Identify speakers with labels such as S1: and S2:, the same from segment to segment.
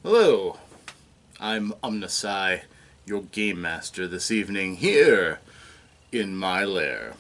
S1: Hello, I'm OmnusI, your game master this evening here in my lair.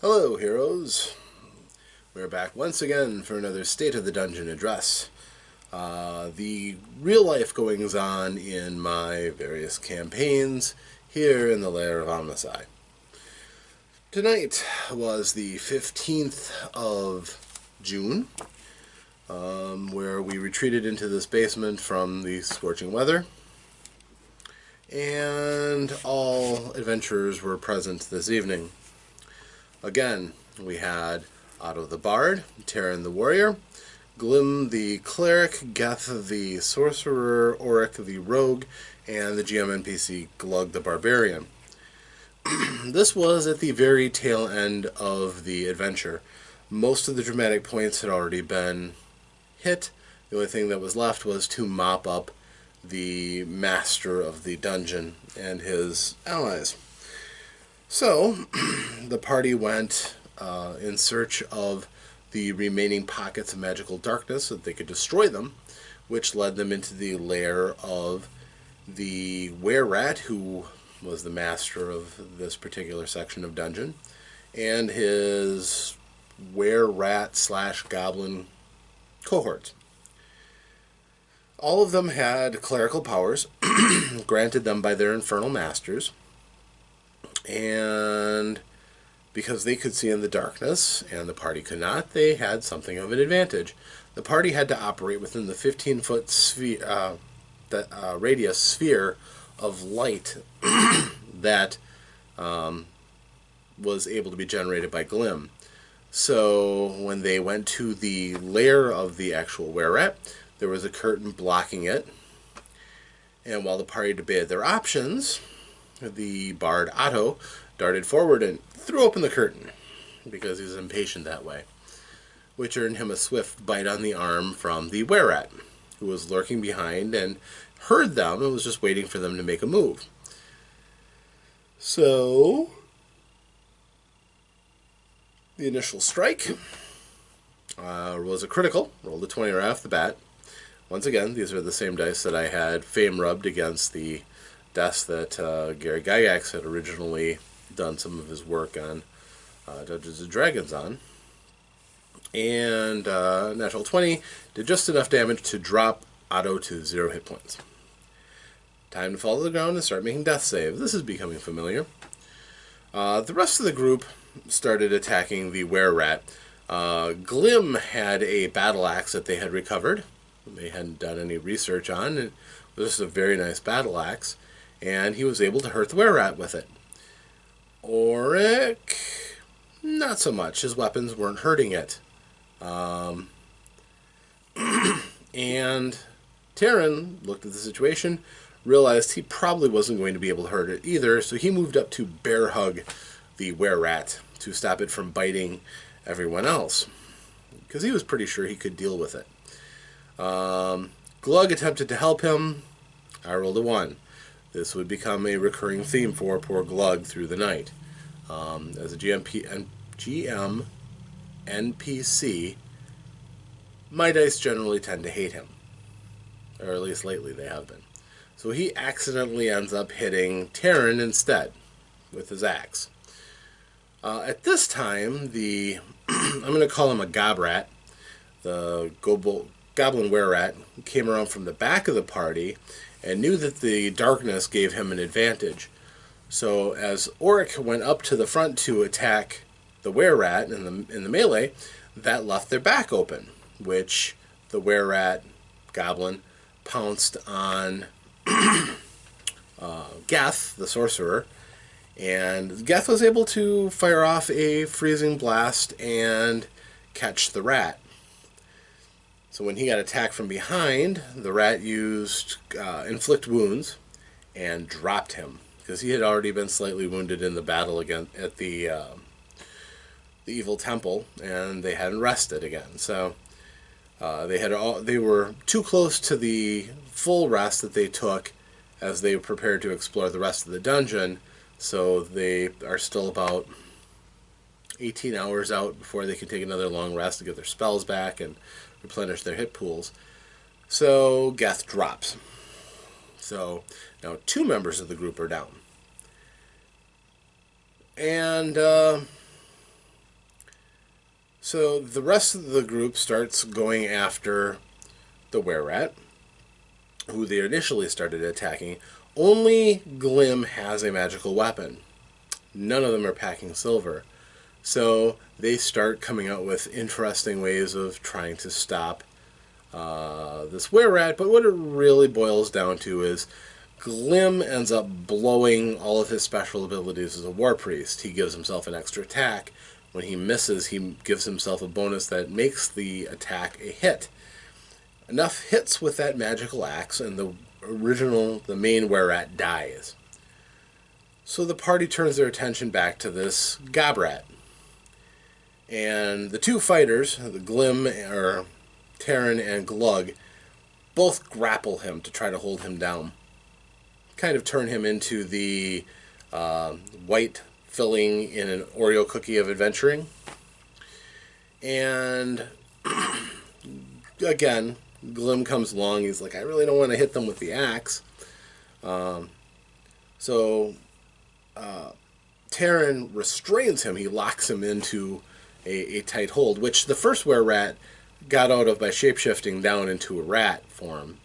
S1: Hello, heroes. We're back once again for another State of the Dungeon address. The real-life goings-on in my various campaigns here in the lair of OmnusI. Tonight was the 15th of June, where we retreated into this basement from the scorching weather, and all adventurers were present this evening. Again, we had Otto the Bard, Terran the Warrior, Glim the Cleric, Geth the Sorcerer, Oric the Rogue, and the GM NPC Glug the Barbarian. This was at the very tail end of the adventure. Most of the dramatic points had already been hit. The only thing that was left was to mop up the master of the dungeon and his allies. So, the party went in search of the remaining pockets of magical darkness so that they could destroy them, which led them into the lair of the were-rat, who was the master of this particular section of dungeon, and his were-rat/goblin cohort. All of them had clerical powers granted them by their infernal masters, and because they could see in the darkness and the party could not, they had something of an advantage. The party had to operate within the 15-foot sphere, radius sphere of light that was able to be generated by Glim. So when they went to the lair of the actual were-rat, there was a curtain blocking it, and while the party debated their options, the bard Otto darted forward and threw open the curtain because he was impatient that way, which earned him a swift bite on the arm from the were-rat, who was lurking behind and heard them and was just waiting for them to make a move. So, the initial strike was a critical, rolled a 20 right off the bat. Once again, these are the same dice that I had fame rubbed against the desk that Gary Gygax had originally done some of his work on Dungeons & Dragons on. And natural 20 did just enough damage to drop Otto to 0 hit points. Time to fall to the ground and start making death saves. This is becoming familiar. The rest of the group started attacking the were-rat. Glim had a battle axe that they had recovered. They hadn't done any research on. It was just a very nice battle axe, and he was able to hurt the were-rat with it. Oric, not so much. His weapons weren't hurting it. And Terran looked at the situation, realized he probably wasn't going to be able to hurt it either, so he moved up to bear hug the were-rat to stop it from biting everyone else, because he was pretty sure he could deal with it. Glug attempted to help him. I rolled a 1. This would become a recurring theme for poor Glug through the night. As a GM NPC, my dice generally tend to hate him. Or at least lately they have been. So he accidentally ends up hitting Terran instead with his axe. At this time, I'm going to call him a gobrat, the goblin were-rat, came around from the back of the party and knew that the darkness gave him an advantage. So as Auric went up to the front to attack the were-rat in the melee, that left their back open, which the were-rat goblin pounced on Geth, the sorcerer, and Geth was able to fire off a freezing blast and catch the rat. So when he got attacked from behind, the rat used inflict wounds and dropped him, because he had already been slightly wounded in the battle again at the evil temple, and they hadn't rested again. So they were too close to the full rest that they took as they prepared to explore the rest of the dungeon. So they are still about 18 hours out before they can take another long rest to get their spells back and replenish their hit pools. So Geth drops. So now 2 members of the group are down. And so the rest of the group starts going after the were-rat, who they initially started attacking. Only Glim has a magical weapon. None of them are packing silver. So they start coming out with interesting ways of trying to stop this were-rat. But what it really boils down to is Glim ends up blowing all of his special abilities as a war priest. He gives himself an extra attack. When he misses, he gives himself a bonus that makes the attack a hit. Enough hits with that magical axe, and the main were-rat dies. So the party turns their attention back to this gobrat. And the 2 fighters, the Glim, or Terran and Glug, both grapple him to try to hold him down. Kind of turn him into the white filling in an Oreo cookie of adventuring. And again, Glim comes along. He's like, I really don't want to hit them with the axe. So Terran restrains him. He locks him into a tight hold, which the first were-rat got out of by shapeshifting down into a rat form,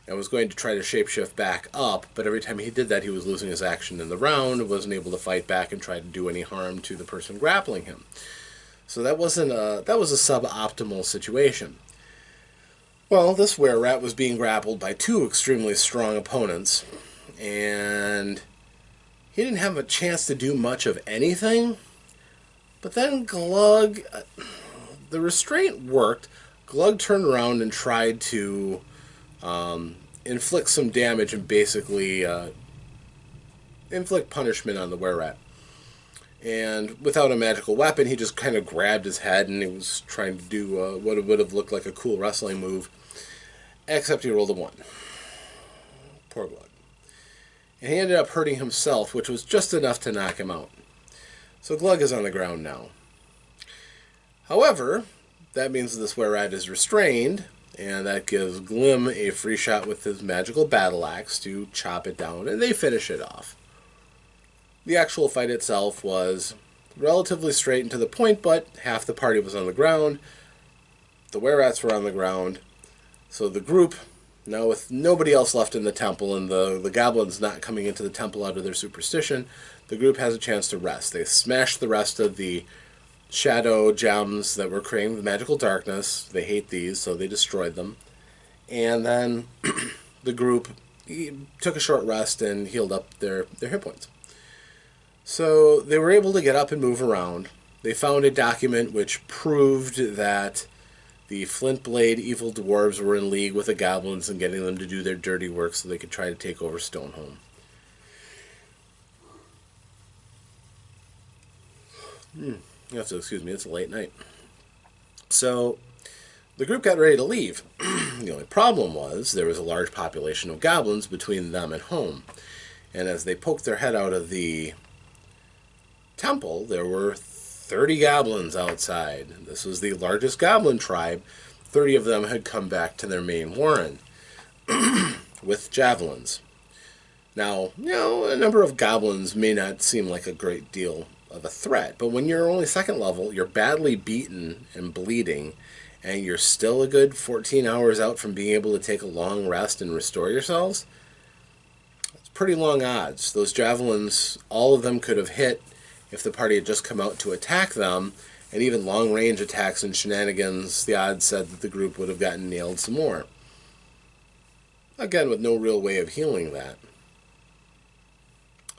S1: and was going to try to shapeshift back up, but every time he did that, he was losing his action in the round, wasn't able to fight back and try to do any harm to the person grappling him. So that was a suboptimal situation. Well, this were-rat was being grappled by 2 extremely strong opponents, and he didn't have a chance to do much of anything. But then Glug, the restraint worked. Glug turned around and tried to inflict some damage and basically inflict punishment on the were-rat. And without a magical weapon, he just kind of grabbed his head, and he was trying to do what would have looked like a cool wrestling move, except he rolled a 1. Poor Glug. And he ended up hurting himself, which was just enough to knock him out. So Glug is on the ground now. However, that means this were-rat is restrained, and that gives Glim a free shot with his magical battle axe to chop it down, and they finish it off. The actual fight itself was relatively straight and to the point, but half the party was on the ground. The were-rats were on the ground. So the group, now with nobody else left in the temple and the goblins not coming into the temple out of their superstition, the group has a chance to rest. They smashed the rest of the shadow gems that were creating the magical darkness. They hate these, so they destroyed them. And then the group took a short rest and healed up their hit points. So they were able to get up and move around. They found a document which proved that the Flintblade evil dwarves were in league with the goblins and getting them to do their dirty work so they could try to take over Stoneholm. You have to excuse me, it's a late night. So the group got ready to leave. The only problem was there was a large population of goblins between them and home. And as they poked their head out of the temple, there were 30 goblins outside. This was the largest goblin tribe. 30 of them had come back to their main warren with javelins. Now, a number of goblins may not seem like a great deal of a threat. But when you're only second level, you're badly beaten and bleeding, and you're still a good 14 hours out from being able to take a long rest and restore yourselves. It's pretty long odds. Those javelins, all of them could have hit if the party had just come out to attack them, and even long-range attacks and shenanigans, the odds said that the group would have gotten nailed some more. Again, with no real way of healing that.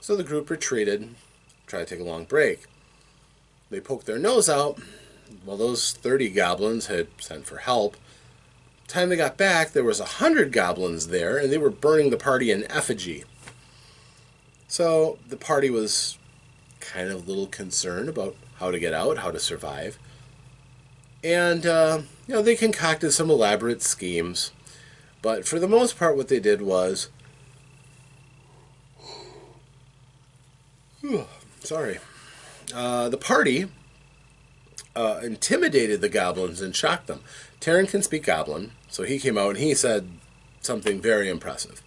S1: So the group retreated, tried to take a long break. They poked their nose out. Well, those 30 goblins had sent for help. By the time they got back, there was 100 goblins there, and they were burning the party in effigy. So the party was kind of a little concerned about how to get out, how to survive. And, they concocted some elaborate schemes. But for the most part, what they did was... the party intimidated the goblins and shocked them. Terran can speak goblin, so he came out and he said something very impressive.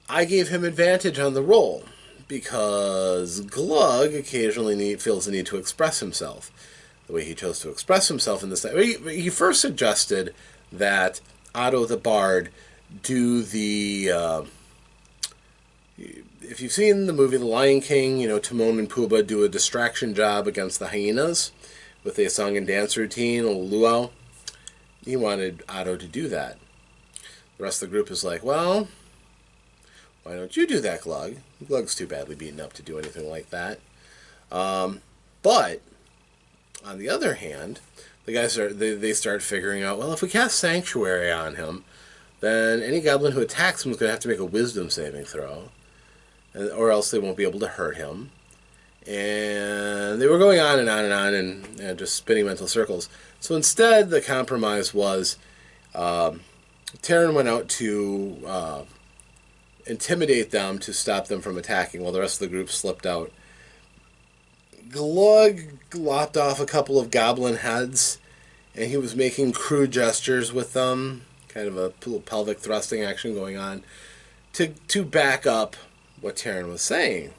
S1: I gave him advantage on the roll because Glug occasionally feels the need to express himself. The way he chose to express himself in this time, he first suggested that Otto the Bard do the... if you've seen the movie The Lion King, Timon and Pumbaa do a distraction job against the hyenas with a song and dance routine, a luau. He wanted Otto to do that. The rest of the group is like, well, why don't you do that, Glug? Glug's too badly beaten up to do anything like that. But, on the other hand, the guys they start figuring out, well, if we cast Sanctuary on him, then any goblin who attacks him is going to have to make a wisdom saving throw, or else they won't be able to hurt him. And they were going on and on and on and just spinning mental circles. So instead, the compromise was Terran went out to intimidate them to stop them from attacking while the rest of the group slipped out. Glug lopped off a couple of goblin heads, and he was making crude gestures with them, kind of a little pelvic thrusting action going on, to back up what Terran was saying.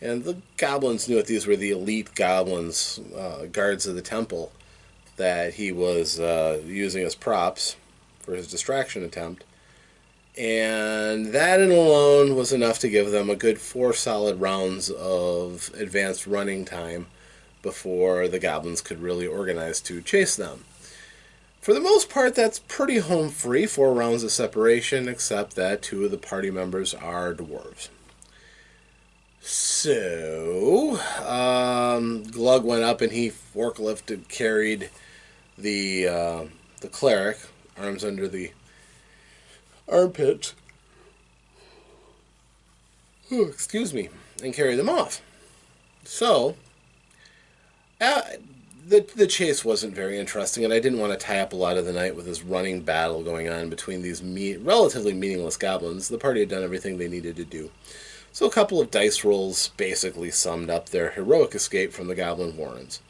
S1: And the goblins knew that these were the elite goblins, guards of the temple, that he was using as props for his distraction attempt. And that alone was enough to give them a good 4 solid rounds of advanced running time before the goblins could really organize to chase them. For the most part, that's pretty home free, 4 rounds of separation, except that 2 of the party members are dwarves. So, Glug went up and he forklifted, carried the cleric, arms under the armpits, and carried them off. So, the chase wasn't very interesting, and I didn't want to tie up a lot of the night with this running battle going on between these relatively meaningless goblins. The party had done everything they needed to do. So a couple of dice rolls basically summed up their heroic escape from the goblin warrens.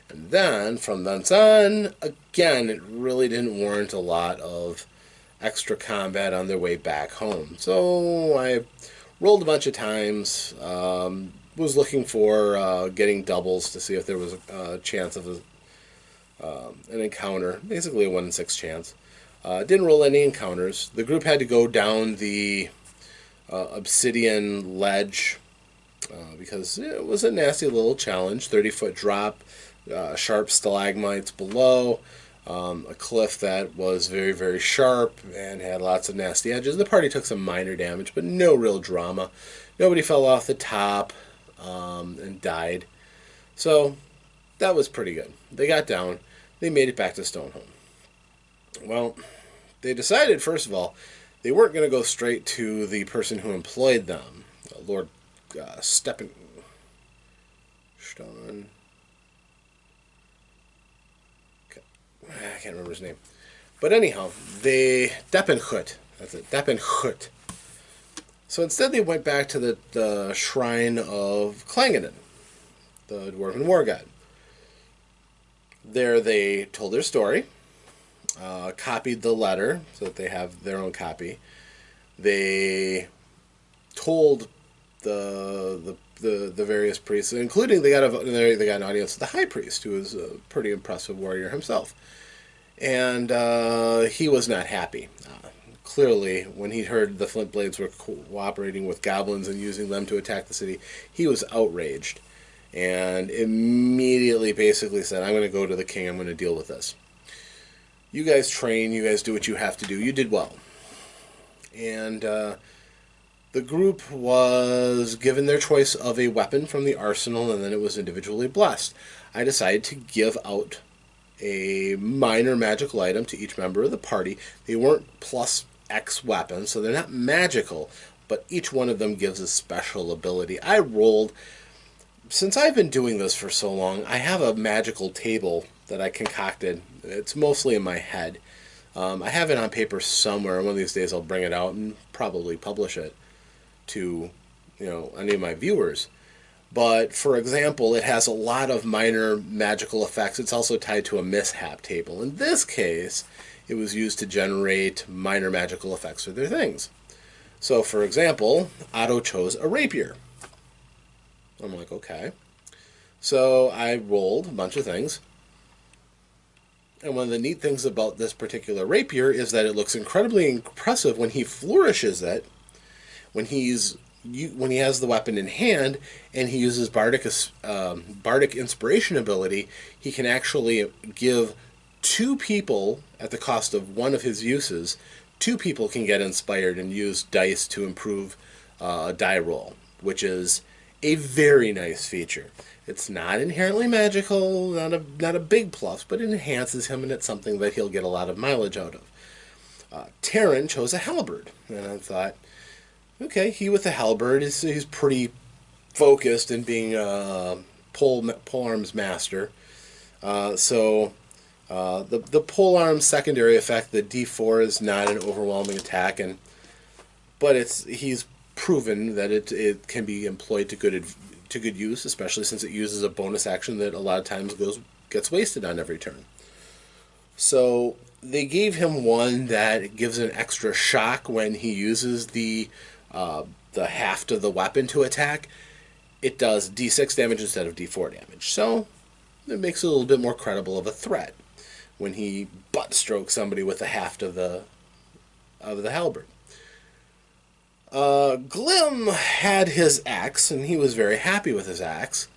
S1: And then, from thence on, again, it really didn't warrant a lot of extra combat on their way back home. So I rolled a bunch of times, was looking for getting doubles to see if there was a chance of an encounter, basically a 1 in 6 chance. Didn't roll any encounters. The group had to go down the obsidian ledge because it was a nasty little challenge. 30-foot drop, sharp stalagmites below, a cliff that was very, very sharp and had lots of nasty edges. The party took some minor damage, but no real drama. Nobody fell off the top and died. So that was pretty good. They got down. They made it back to Stoneholm. Well, they decided, first of all, they weren't going to go straight to the person who employed them, Lord Stone. I can't remember his name. But anyhow, Deppenhut. That's it, Deppenhut. So instead they went back to the shrine of Clangeddon, the dwarven war god. There they told their story, copied the letter so that they have their own copy. They told the the various priests, including they got an audience with the high priest, who was a pretty impressive warrior himself, and he was not happy. Clearly, when he heard the Flint Blades were cooperating with goblins and using them to attack the city, he was outraged, and immediately basically said, "I'm going to go to the king. I'm going to deal with this. You guys train. You guys do what you have to do. You did well." And the group was given their choice of a weapon from the arsenal, and then it was individually blessed. I decided to give out a minor magical item to each member of the party. They weren't plus X weapons, so they're not magical, but each one of them gives a special ability. I rolled, since I've been doing this for so long, I have a magical table that I concocted. It's mostly in my head. I have it on paper somewhere. One of these days I'll bring it out and probably publish it to, any of my viewers. But, for example, it has a lot of minor magical effects. It's also tied to a mishap table. In this case, it was used to generate minor magical effects for their things. So, for example, Otto chose a rapier. I'm like, okay. So I rolled a bunch of things. And one of the neat things about this particular rapier is that it looks incredibly impressive when he flourishes it. When he has the weapon in hand and he uses bardic inspiration ability, he can actually give two people, at the cost of one of his uses, two people can get inspired and use dice to improve a die roll, which is a very nice feature. It's not inherently magical, not a big plus, but it enhances him, and it's something that he'll get a lot of mileage out of. Taryn chose a halberd, and I thought, okay, he with the halberd, he's pretty focused in being a pole arms master. So the pole arms secondary effect, the D4, is not an overwhelming attack, but he's proven that it can be employed to good use, especially since it uses a bonus action that a lot of times gets wasted on every turn. So they gave him one that gives an extra shock when he uses the haft of the weapon to attack. It does D6 damage instead of D4 damage, so it makes it a little bit more credible of a threat when he butt strokes somebody with the haft of the halberd. Glim had his axe, and he was very happy with his axe.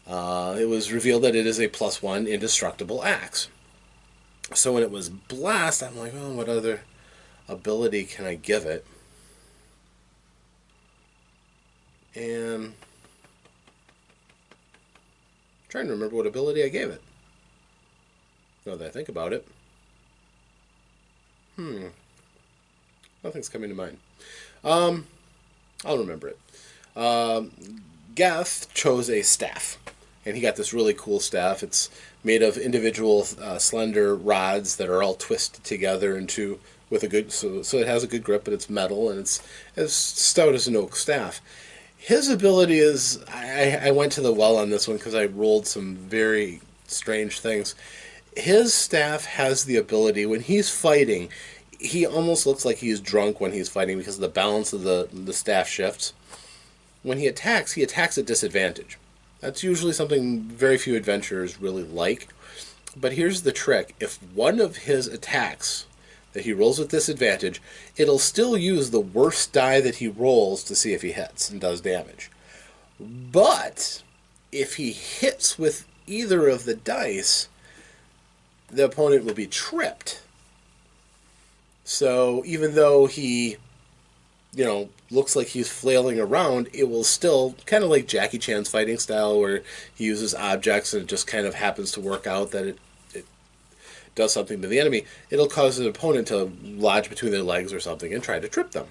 S1: It was revealed that it is a +1 indestructible axe. So when it was blessed, I'm like, oh, what other ability can I give it? And I'm trying to remember what ability I gave it. Now that I think about it. Nothing's coming to mind. I'll remember it. Geth chose a staff, and he got this really cool staff. It's made of individual slender rods that are all twisted together with a good, so it has a good grip, but it's metal, and it's as stout as an oak staff. His ability is, I went to the well on this one because I rolled some very strange things. His staff has the ability, when he's fighting, he almost looks like he's drunk when he's fighting because the balance of the staff shifts. When he attacks at disadvantage. That's usually something very few adventurers really like. But here's the trick. If one of his attacks that he rolls with disadvantage, it'll still use the worst die that he rolls to see if he hits and does damage. But if he hits with either of the dice, the opponent will be tripped. So even though he, looks like he's flailing around, it will still, kind of like Jackie Chan's fighting style, where he uses objects and it just kind of happens to work out that it does something to the enemy. It'll cause an opponent to lodge between their legs or something and try to trip them.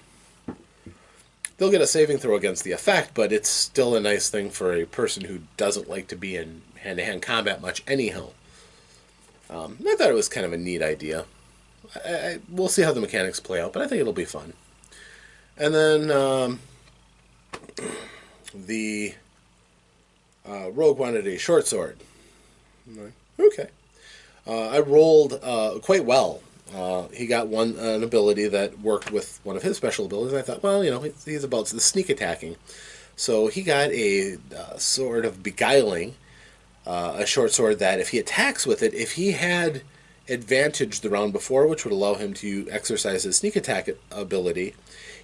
S1: They'll get a saving throw against the effect, but it's still a nice thing for a person who doesn't like to be in hand-to-hand combat much anyhow. I thought it was kind of a neat idea. We'll see how the mechanics play out, but I think it'll be fun. And then the rogue wanted a short sword. I'm like, okay. I rolled quite well. He got an ability that worked with one of his special abilities, and I thought, well, he's about the sneak attacking. So he got a sword of beguiling, a short sword that if he attacks with it, if he had advantage the round before, which would allow him to exercise his sneak attack ability,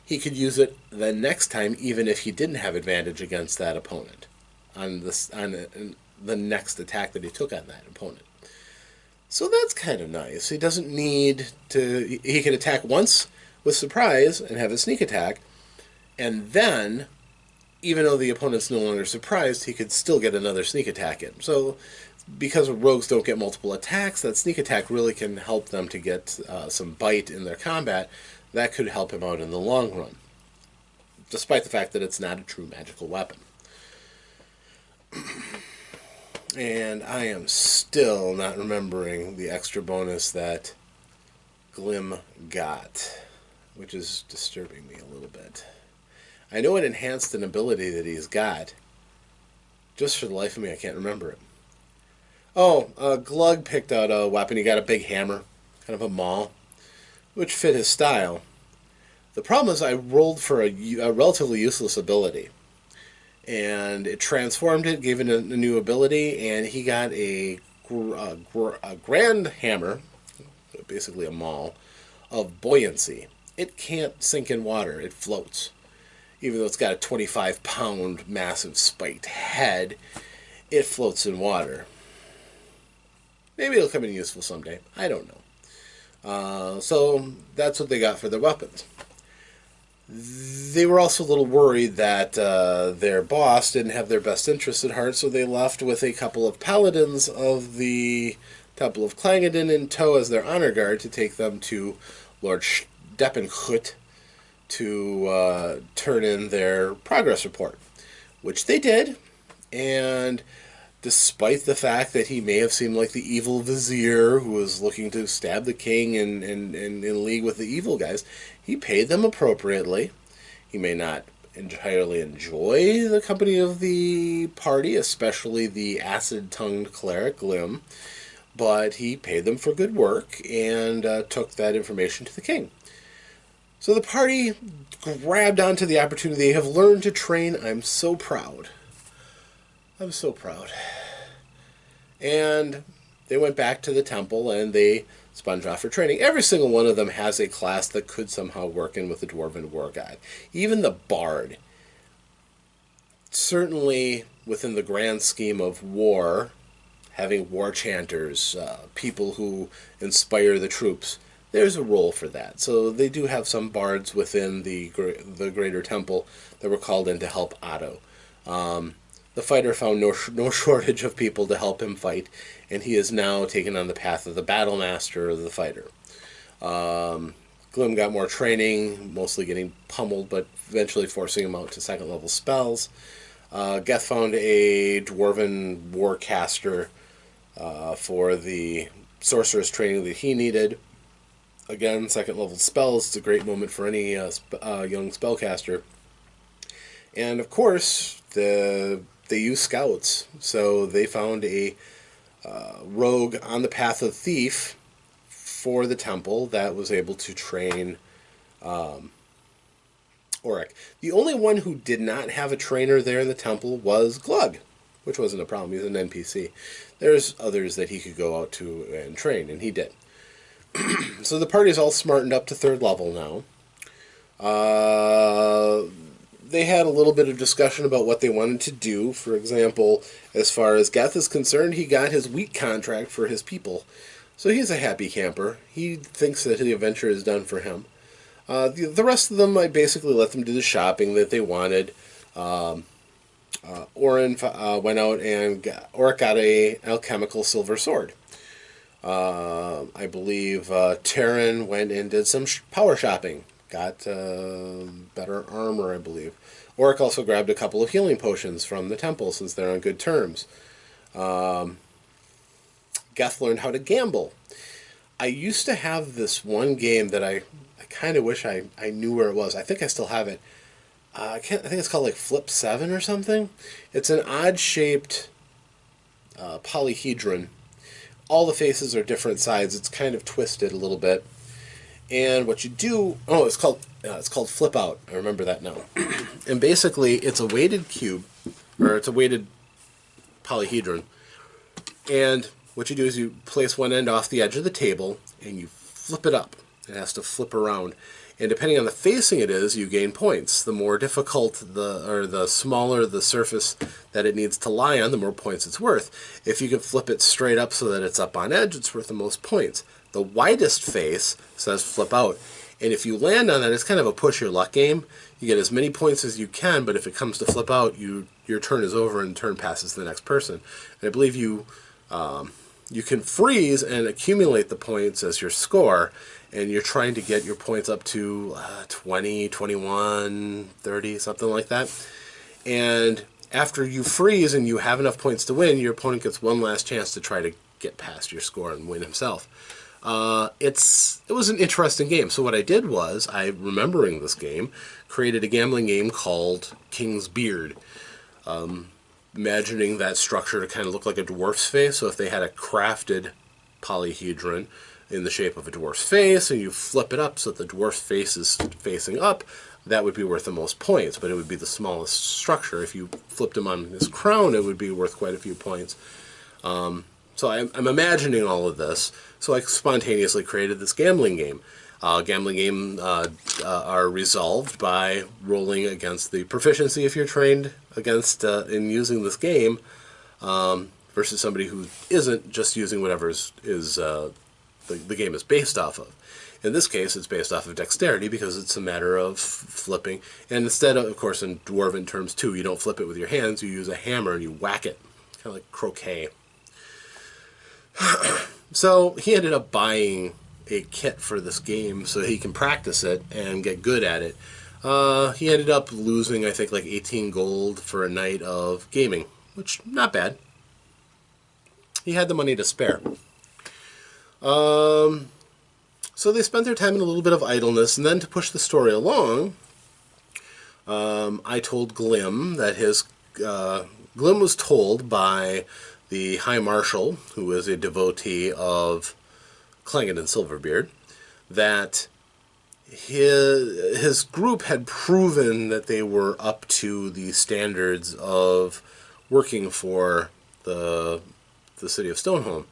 S1: he could use it the next time, even if he didn't have advantage against that opponent on the next attack that he took on that opponent. So that's kind of nice. He doesn't need to. He can attack once with surprise and have a sneak attack, and then, even though the opponent's no longer surprised, he could still get another sneak attack in. So, because rogues don't get multiple attacks, that sneak attack really can help them to get some bite in their combat. That could help him out in the long run, despite the fact that it's not a true magical weapon. And I am still not remembering the extra bonus that Glim got, which is disturbing me a little bit. I know it enhanced an ability that he's got. Just for the life of me, I can't remember it. Oh, Glug picked out a weapon. He got a big hammer, kind of a maul, which fit his style. The problem is I rolled for a relatively useless ability. And it transformed it, gave it a new ability, and he got a grand hammer, basically a maul, of buoyancy. It can't sink in water, it floats. Even though it's got a 25-pound massive spiked head, it floats in water. Maybe it'll come in useful someday. I don't know. So that's what they got for their weapons. They were also a little worried that their boss didn't have their best interests at heart, so they left with a couple of paladins of the Temple of Clangeddon in tow as their honor guard to take them to Lord Steppenhut to turn in their progress report, which they did. And despite the fact that he may have seemed like the evil vizier who was looking to stab the king and in league with the evil guys, he paid them appropriately. He may not entirely enjoy the company of the party, especially the acid-tongued cleric Glim, but he paid them for good work and took that information to the king. So the party grabbed onto the opportunity. They have learned to train. I'm so proud. I'm so proud. And they went back to the temple and they sponged off for training. Every single one of them has a class that could somehow work in with the Dwarven War God. Even the Bard. Certainly within the grand scheme of war, having war chanters, people who inspire the troops, there's a role for that. So they do have some bards within the greater temple that were called in to help Otto. The fighter found no shortage of people to help him fight, and he is now taken on the path of the battle master of the fighter. Glim got more training, mostly getting pummeled, but eventually forcing him out to second level spells. Geth found a dwarven warcaster for the sorceress training that he needed. Again, second level spells. It's a great moment for any young spellcaster. And of course, they use scouts. So they found a rogue on the path of thief for the temple that was able to train Auric. The only one who did not have a trainer there in the temple was Glug, which wasn't a problem. He's an NPC. There's others that he could go out to and train, and he did. So the party's all smartened up to 3rd level now. They had a little bit of discussion about what they wanted to do. For example, as far as Geth is concerned, he got his wheat contract for his people. So he's a happy camper. He thinks that the adventure is done for him. The rest of them, I basically let them do the shopping that they wanted. Orin went out and Auric got a alchemical silver sword. I believe Terran went and did some power shopping. Got better armor, I believe. Auric also grabbed a couple of healing potions from the temple since they're on good terms. Geth learned how to gamble. I used to have this one game that I kind of wish I knew where it was. I think I still have it. I think it's called like Flip 7 or something. It's an odd-shaped polyhedron. All the faces are different sides. It's kind of twisted a little bit. And what you do, oh, it's called Flip Out. I remember that now. And basically, it's a weighted cube, or it's a weighted polyhedron. And what you do is you place one end off the edge of the table, and you flip it up. It has to flip around. And depending on the facing it is, you gain points. The more difficult the smaller the surface that it needs to lie on, the more points it's worth. If you can flip it straight up so that it's up on edge, it's worth the most points. The widest face says flip out. And if you land on that, it's kind of a push your luck game. You get as many points as you can, but if it comes to flip out, your turn is over and the turn passes to the next person. And I believe you can freeze and accumulate the points as your score, and you're trying to get your points up to 20, 21, 30, something like that. And after you freeze and you have enough points to win, your opponent gets one last chance to try to get past your score and win himself. It was an interesting game. So what I did was, remembering this game, created a gambling game called King's Beard. Imagining that structure to kind of look like a dwarf's face. So if they had a crafted polyhedron in the shape of a dwarf's face, and you flip it up so that the dwarf's face is facing up, that would be worth the most points, but it would be the smallest structure. If you flipped him on his crown, it would be worth quite a few points. So I'm imagining all of this, so I spontaneously created this gambling game. Gambling games are resolved by rolling against the proficiency, if you're trained against in using this game, versus somebody who isn't, just using whatever the game is based off of. In this case, it's based off of dexterity because it's a matter of flipping. And instead of course, in dwarven terms too, you don't flip it with your hands, you use a hammer and you whack it, kind of like croquet. So he ended up buying a kit for this game so he can practice it and get good at it. He ended up losing, I think, like 18 gold for a night of gaming, which, not bad. He had the money to spare. So they spent their time in a little bit of idleness, and then to push the story along, I told Glim that Glim was told by the High Marshal, who is a devotee of Clangon and Silverbeard, that his group had proven that they were up to the standards of working for the city of Stoneholm,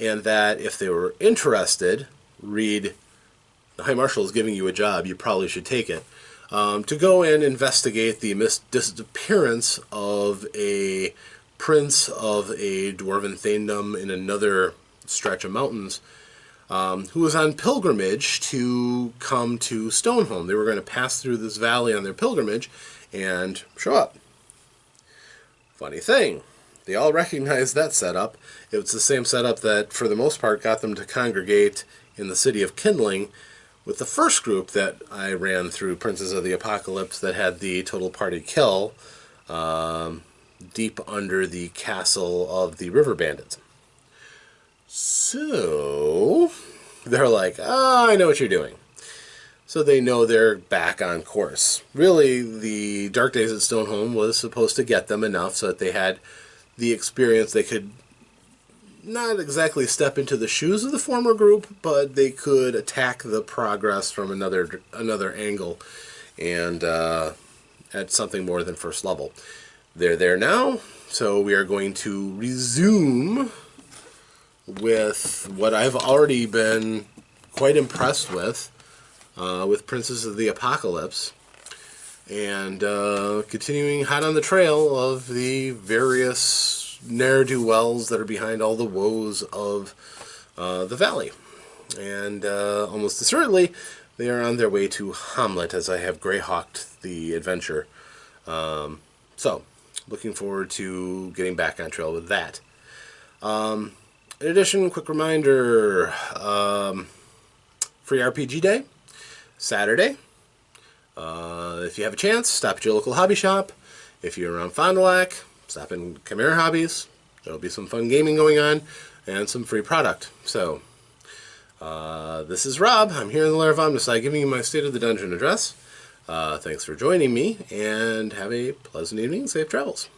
S1: and that if they were interested, the High Marshal is giving you a job, you probably should take it, to go and investigate the disappearance of a prince of a dwarven thaindom in another stretch of mountains, who was on pilgrimage to come to Stoneholm. They were going to pass through this valley on their pilgrimage and show up. Funny thing, they all recognized that setup. It was the same setup that, for the most part, got them to congregate in the city of Kindling with the first group that I ran through Princes of the Apocalypse that had the total party kill deep under the castle of the River Bandits. So they're like, oh, I know what you're doing. So they know they're back on course. Really, the Dark Days at Stoneholm was supposed to get them enough so that they had the experience. They could not exactly step into the shoes of the former group, but they could attack the progress from another angle and at something more than first level. They're there now, so we are going to resume with what I've already been quite impressed with Princes of the Apocalypse, and continuing hot on the trail of the various ne'er-do-wells that are behind all the woes of the valley. And almost assuredly, they are on their way to Hamlet, as I have greyhawked the adventure. So, looking forward to getting back on trail with that. In addition, quick reminder, free RPG Day, Saturday. If you have a chance, stop at your local hobby shop. If you're around Fond du Lac, stop in Chimera Hobbies. There'll be some fun gaming going on and some free product. So, this is Rob. I'm here in the lair of OmnusI giving you my State of the Dungeon address. Thanks for joining me, and have a pleasant evening and safe travels.